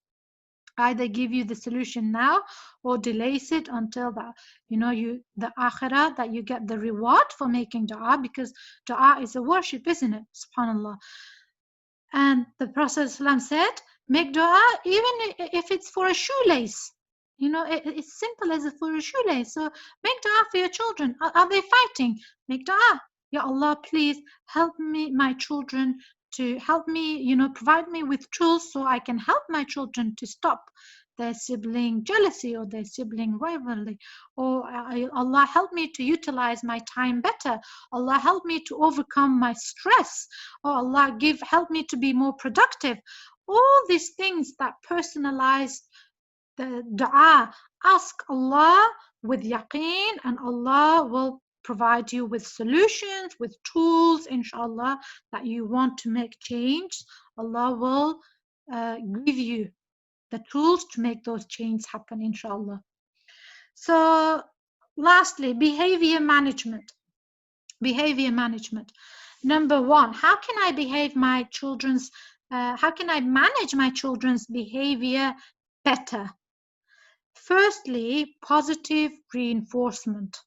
Either give you the solution now, or delays it until the akhirah, that you get the reward for making dua, because dua is a worship, isn't it? Subhanallah. And the Prophet ﷺ said, make dua even if it's for a shoelace. It's simple as for a shoelace. So make dua for your children. Are they fighting? Make dua. Ya Allah, please help me, my children, to help me, provide me with tools so I can help my children to stop their sibling jealousy or their sibling rivalry. Or Allah, help me to utilize my time better. Allah, help me to overcome my stress. Or Allah, help me to be more productive. All these things that personalize the dua, ask Allah with yaqeen, and Allah will provide you with solutions, with tools, inshallah, that you want to make change. Allah will give you the tools to make those changes happen, inshallah. So lastly, behavior management. Behavior management. Number one, how can I manage my children's behavior better? Firstly, positive reinforcement.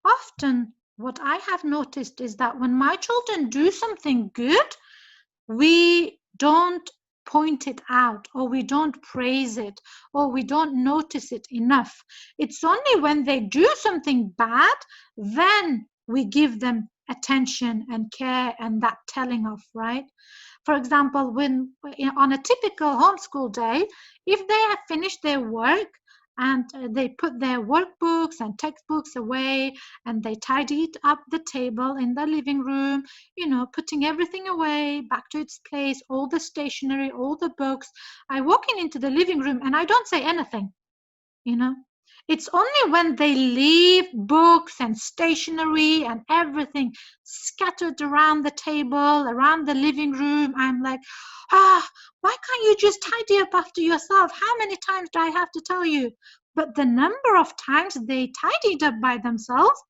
Often what I have noticed is that when my children do something good, we don't point it out, or we don't praise it, or we don't notice it enough. It's only when they do something bad, then we give them attention and care and that telling off, right? For example, when on a typical homeschool day, if they have finished their work and they put their workbooks and textbooks away, and they tidied up the table in the living room, putting everything away back to its place, all the stationery, all the books. I walk into the living room and I don't say anything. It's only when they leave books and stationery and everything scattered around the table, around the living room, I'm like, why can't you just tidy up after yourself? How many times do I have to tell you? But the number of times they tidied up by themselves,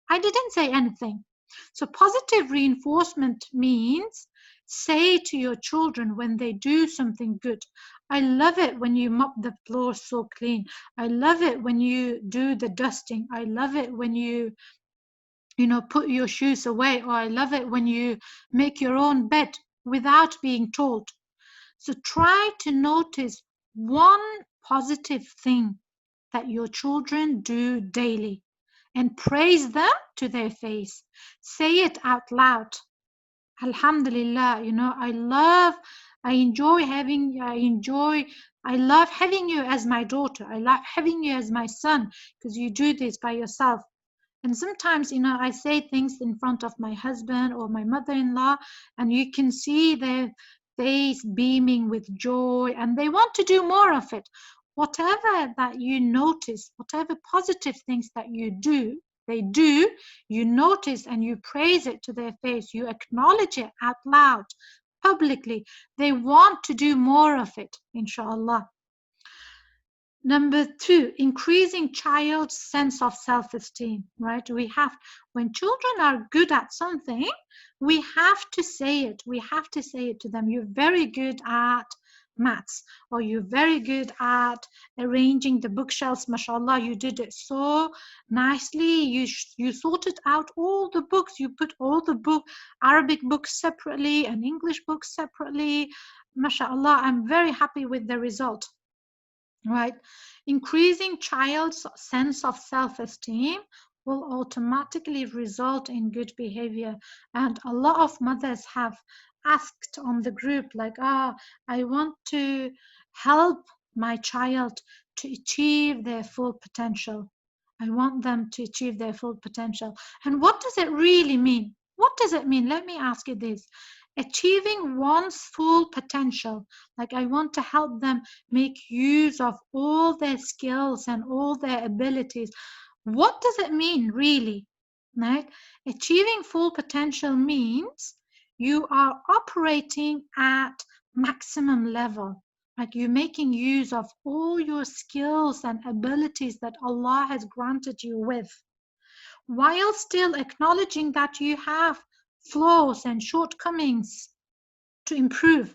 I didn't say anything. So positive reinforcement means say to your children when they do something good, I love it when you mop the floor so clean. I love it when you do the dusting. I love it when you put your shoes away. Or I love it when you make your own bed without being told. So try to notice one positive thing that your children do daily and praise them to their face. Say it out loud. Alhamdulillah, I love having you as my daughter. I love having you as my son, because you do this by yourself. And sometimes, I say things in front of my husband or my mother-in-law, and you can see their face beaming with joy, and they want to do more of it. Whatever that you notice, whatever positive things that they do, you notice and you praise it to their face. You acknowledge it out loud. publicly. They want to do more of it, inshallah. Number two, increasing child's sense of self-esteem, right? When children are good at something, we have to say it. We have to say it to them. You're very good at maths, or you're very good at arranging the bookshelves. Mashallah, you did it so nicely. You sorted out all the books. You put all the Arabic books separately and English books separately. Mashallah, I'm very happy with the result. Right? Increasing child's sense of self-esteem will automatically result in good behavior. And a lot of mothers have asked on the group, like, I want to help my child to achieve their full potential. I want them to achieve their full potential. And what does it really mean? What does it mean? Let me ask you this. Achieving one's full potential, like I want to help them make use of all their skills and all their abilities. What does it mean really? Right? Achieving full potential means you are operating at maximum level. Like you're making use of all your skills and abilities that Allah has granted you with, while still acknowledging that you have flaws and shortcomings to improve.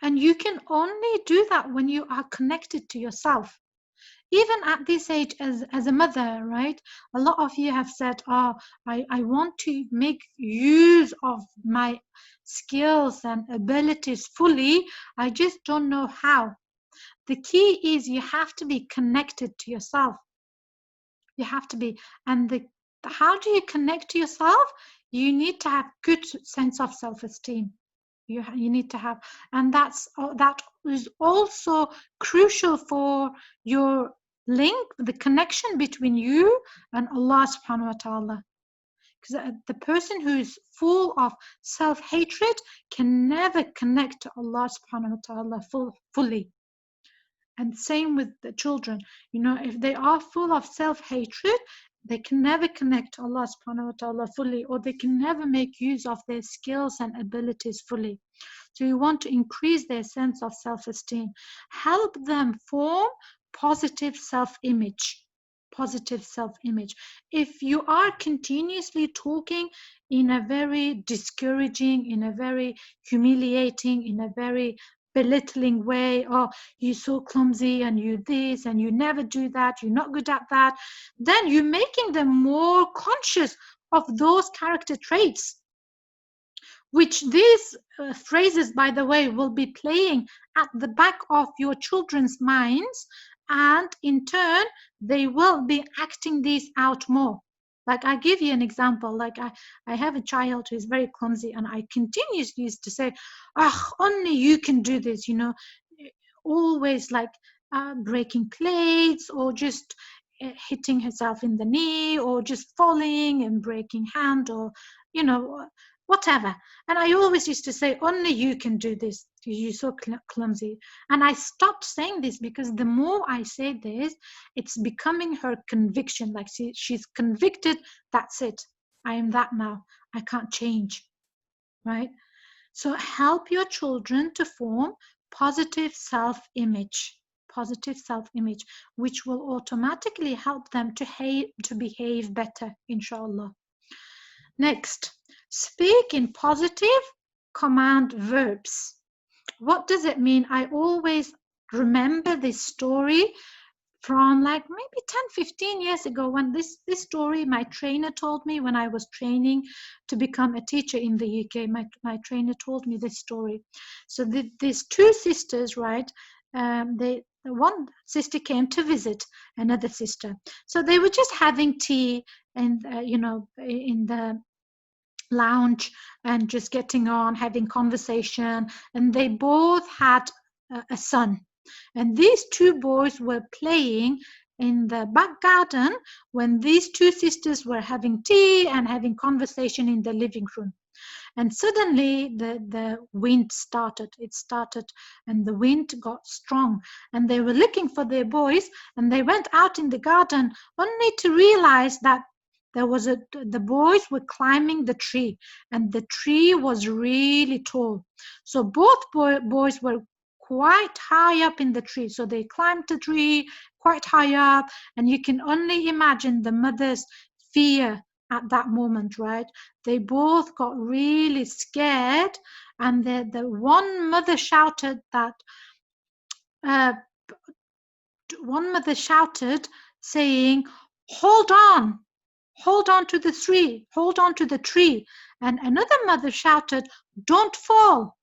And you can only do that when you are connected to yourself. Even at this age, as a mother, right? A lot of you have said, I want to make use of my skills and abilities fully. I just don't know how. The key is you have to be connected to yourself. You have to be. And how do you connect to yourself? You need to have good sense of self-esteem. You need to have, and that is also crucial for your link, the connection between you and Allah subhanahu wa ta'ala. Because the person who is full of self-hatred can never connect to Allah subhanahu wa ta'ala fully. And same with the children. If they are full of self-hatred, they can never connect to Allah subhanahu wa ta'ala fully, or they can never make use of their skills and abilities fully. So you want to increase their sense of self-esteem. Help them form positive self-image. Positive self-image. If you are continuously talking in a very discouraging, in a very humiliating, in a very belittling way, you're so clumsy and you this and you never do that, you're not good at that, then you're making them more conscious of those character traits, which these phrases, by the way, will be playing at the back of your children's minds, and in turn they will be acting these out more. Like I give you an example, like I have a child who is very clumsy, and I continuously used to say, only you can do this, always like breaking plates, or just hitting herself in the knee, or just falling and breaking hand, or whatever. And I always used to say, only you can do this, you're so clumsy. And I stopped saying this, because the more I say this, it's becoming her conviction. Like she's convicted, that's it, I am that now, I can't change, right? So help your children to form positive self-image, which will automatically help them to behave better, inshallah. Next, speak in positive command verbs. What does it mean? I always remember this story from like maybe 10-15 years ago, when this story my trainer told me when I was training to become a teacher in the UK. My trainer told me this story. So these two sisters, right, the one sister came to visit another sister. So they were just having tea and in the lounge, and just getting on, having conversation, and they both had a son. And these two boys were playing in the back garden when these two sisters were having tea and having conversation in the living room. And suddenly the wind started. It started, and the wind got strong, and they were looking for their boys, and they went out in the garden only to realize that the boys were climbing the tree, and the tree was really tall. So both boys were quite high up in the tree. So they climbed the tree quite high up, and you can only imagine the mother's fear at that moment, right? They both got really scared, and the one mother shouted that uh, one mother shouted, saying, hold on to the tree, hold on to the tree. And another mother shouted, don't fall.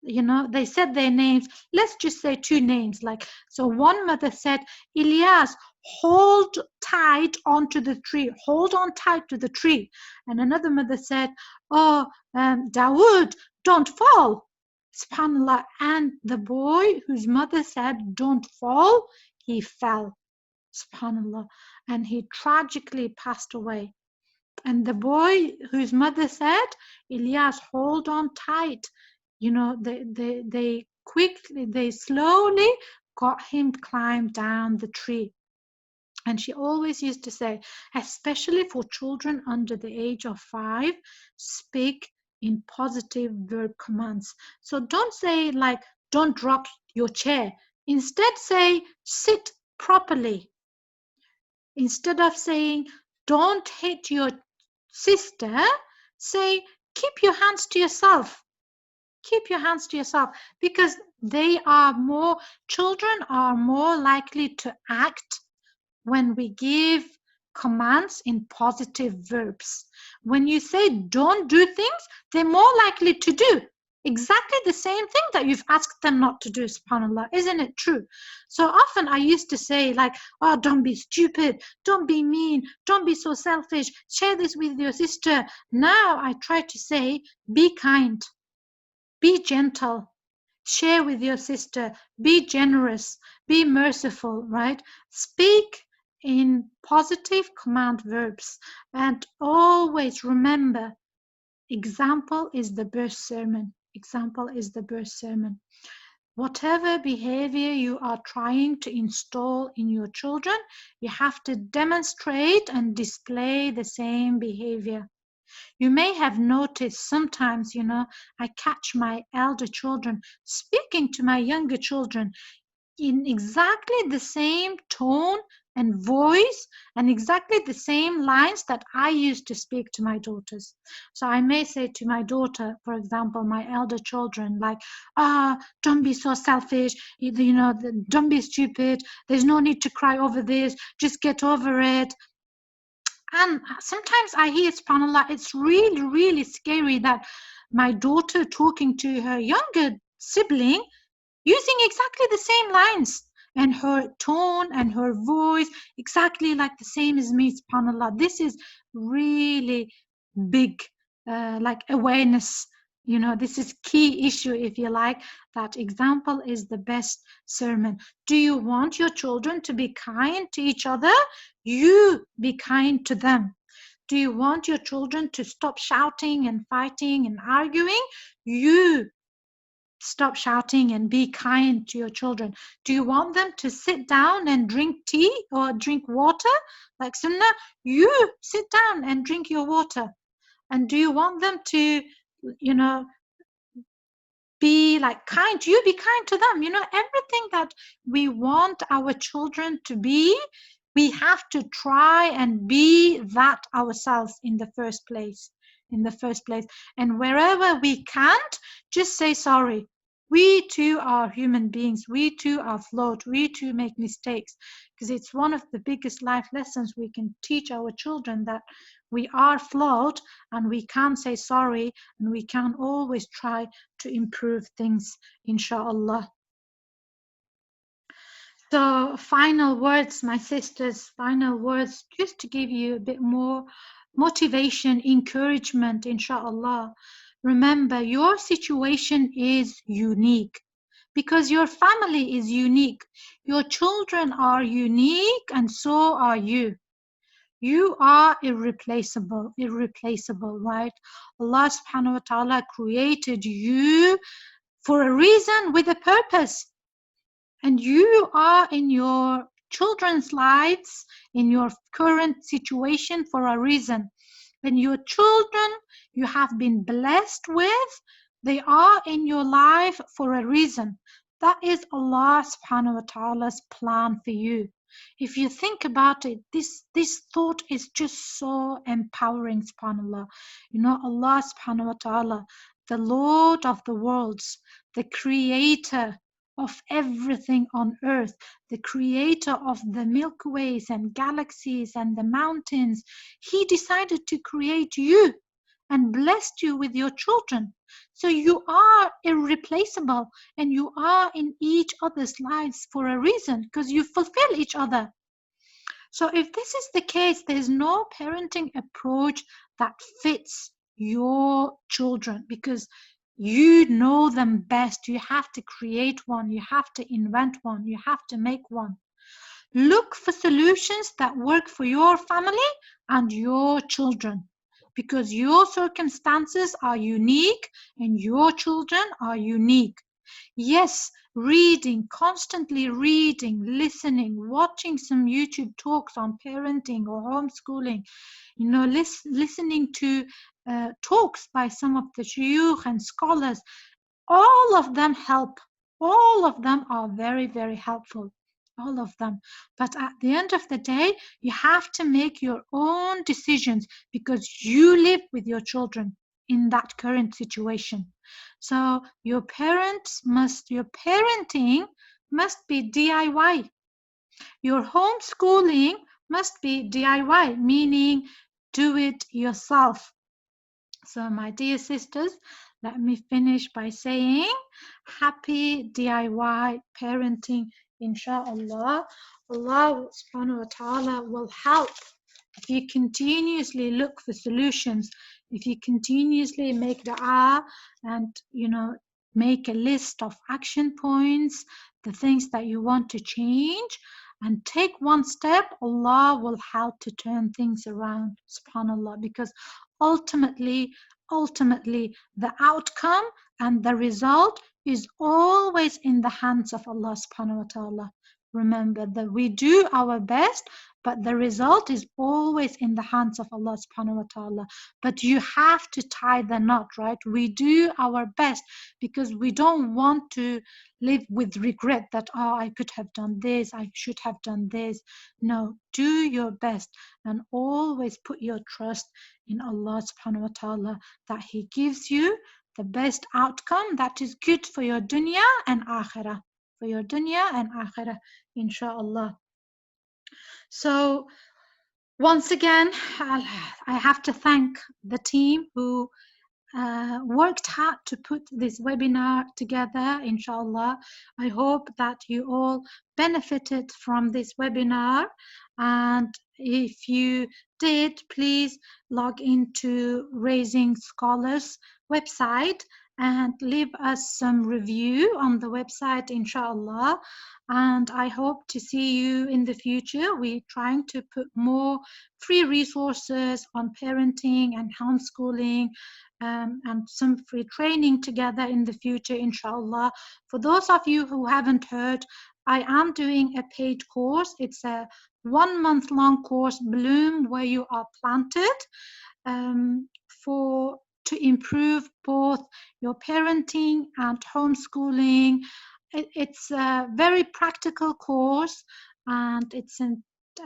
You know, they said their names. Let's just say two names. Like, so one mother said, Ilyas, hold tight onto the tree, hold on tight to the tree. And another mother said, oh, Dawood, don't fall. SubhanAllah. And the boy whose mother said, don't fall, he fell. SubhanAllah. And he tragically passed away. And the boy whose mother said, Ilyas, hold on tight. You know, they slowly got him to climb down the tree. And she always used to say, especially for children under the age of 5, speak in positive verb commands. So don't say like, don't rock your chair. Instead say, sit properly. Instead of saying, don't hit your sister, say, keep your hands to yourself. Keep your hands to yourself, because children are more likely to act when we give commands in positive verbs. When you say don't do things, they're more likely to do exactly the same thing that you've asked them not to do, subhanAllah. Isn't it true? So often I used to say like, oh, don't be stupid, don't be mean, don't be so selfish, share this with your sister. Now I try to say, be kind, be gentle, share with your sister, be generous, be merciful, right? Speak in positive command verbs, and always remember, example is the best sermon. Example is the best sermon. Whatever behavior you are trying to install in your children, you have to demonstrate and display the same behavior. You may have noticed sometimes, you know, I catch my elder children speaking to my younger children in exactly the same tone and voice and exactly the same lines that I used to speak to my daughters. So I may say to my daughter, for example, my elder children, like, don't be so selfish, you know, don't be stupid, there's no need to cry over this, just get over it. And sometimes I hear, subhanAllah, it's really, really scary that my daughter talking to her younger sibling using exactly the same lines, and her tone and her voice exactly like the same as me, subhanAllah. This is really big, like awareness. You know, this is key issue, if you like, that example is the best sermon. Do you want your children to be kind to each other? You be kind to them. Do you want your children to stop shouting and fighting and arguing? You stop shouting and be kind to your children. Do you want them to sit down and drink tea or drink water like Sunnah? You sit down and drink your water. And do you want them to, you know, be like kind? You be kind to them. You know, everything that we want our children to be, we have to try and be that ourselves in the first place. And wherever we can't, just say sorry. We too are human beings. We too are flawed. We too make mistakes. Because it's one of the biggest life lessons we can teach our children, that we are flawed and we can say sorry, and we can always try to improve things, InshaAllah. So final words, my sisters, final words, just to give you a bit more motivation, encouragement, InshaAllah. Remember, your situation is unique because your family is unique. Your children are unique, and so are you. You are irreplaceable, right? Allah subhanahu wa ta'ala created you for a reason, with a purpose. And you are in your children's lives in your current situation for a reason. And your children you have been blessed with, they are in your life for a reason. That is Allah subhanahu wa ta'ala's plan for you. If you think about it, this thought is just so empowering, subhanAllah. You know, Allah subhanahu wa ta'ala, the Lord of the worlds, the creator of everything on earth, the creator of the Milky Ways and galaxies and the mountains, he decided to create you and blessed you with your children. So you are irreplaceable and you are in each other's lives for a reason because you fulfill each other. So if this is the case, there's no parenting approach that fits your children because you know them best. You have to create one, you have to invent one, you have to make one. Look for solutions that work for your family and your children because your circumstances are unique and your children are unique. Yes, reading, constantly reading, listening, watching some YouTube talks on parenting or homeschooling, you know, listening to talks by some of the shuyukh and scholars, all of them help. All of them are very, very helpful. All of them. But at the end of the day, you have to make your own decisions because you live with your children in that current situation. So your parenting must be DIY. Your homeschooling must be DIY, meaning do it yourself. So my dear sisters, let me finish by saying happy DIY parenting, inshallah. Allah subhanahu wa ta'ala will help if you continuously look for solutions, if you continuously make dua and, you know, make a list of action points, the things that you want to change, and take one step, Allah will help to turn things around, subhanallah, because ultimately, the outcome and the result is always in the hands of Allah subhanahu wa ta'ala. Remember that we do our best, but the result is always in the hands of Allah subhanahu wa ta'ala. But you have to tie the knot, right? We do our best because we don't want to live with regret that, oh, I could have done this, I should have done this. No, do your best and always put your trust in Allah subhanahu wa ta'ala that He gives you the best outcome that is good for your dunya and akhirah. For your dunya and akhirah, inshallah. So once again, I have to thank the team who worked hard to put this webinar together, inshallah. I hope that you all benefited from this webinar. And if you did, please log into Raising Scholars website and leave us some review on the website, inshallah. And I hope to see you in the future. We're trying to put more free resources on parenting and homeschooling and some free training together in the future, inshallah. For those of you who haven't heard, I am doing a paid course. It's a 1 month long course, Bloom Where You Are Planted, for to improve both your parenting and homeschooling. It's a very practical course and it's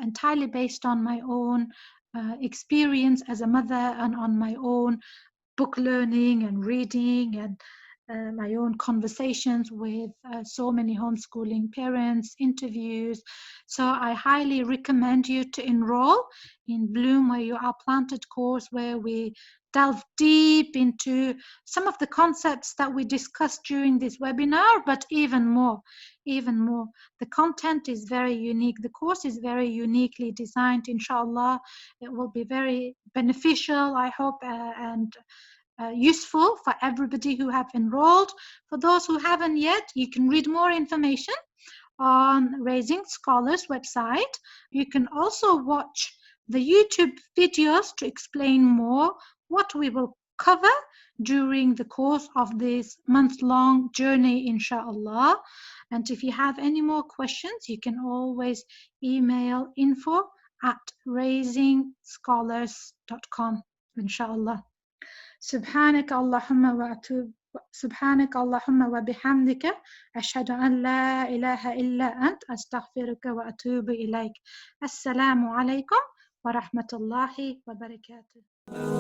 entirely based on my own experience as a mother and on my own book learning and reading and my own conversations with so many homeschooling parents, interviews. So I highly recommend you to enroll in Bloom Where You Are Planted course, where we delve deep into some of the concepts that we discussed during this webinar, but even more. The content is very unique. The course is very uniquely designed, inshallah. It will be very beneficial, I hope, and useful for everybody who have enrolled. For those who haven't yet, you can read more information on Raising Scholars website. You can also watch the YouTube videos to explain more what we will cover during the course of this month-long journey, inshallah. And if you have any more questions, you can always email info@raisingscholars.com, inshallah. سبحانك اللهم وبحمدك أشهد أن لا إله إلا أنت أستغفرك وأتوب إليك. السلام عليكم ورحمة الله وبركاته.